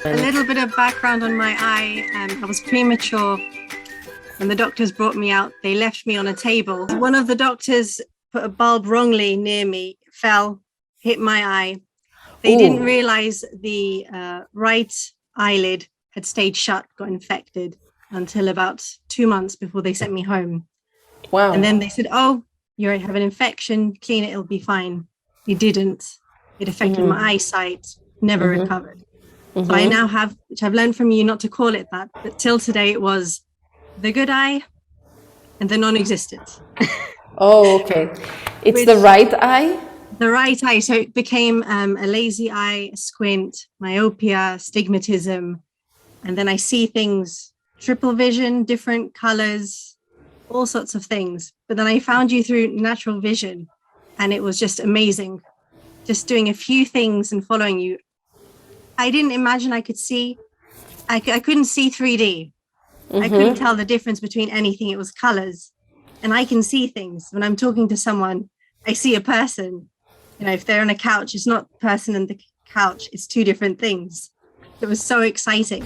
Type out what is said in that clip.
A little bit of background on my eye. I was premature when the doctors brought me out. They left me on a table. One of the doctors put a bulb wrongly near me, fell, hit my eye. They didn't realize the right eyelid had stayed shut, got infected until about 2 months before they sent me home. Wow. And then they said, oh, you have an infection, clean it, it'll be fine. It didn't. It affected my eyesight, never recovered. So I now have, which I've learned from you not to call it that, but till today it was the good eye and the non-existent. Oh, okay. It's the right eye? The right eye. So it became a lazy eye, a squint, myopia, astigmatism. And then I see things, triple vision, different colors, all sorts of things. But then I found you through natural vision and it was just amazing. Just doing a few things and following you. I didn't imagine I could see. I couldn't see 3D. I couldn't tell the difference between anything. It was colors. And I can see things. When I'm talking to someone, I see a person. You know, if they're on a couch, it's not the person and the couch. It's two different things. It was so exciting.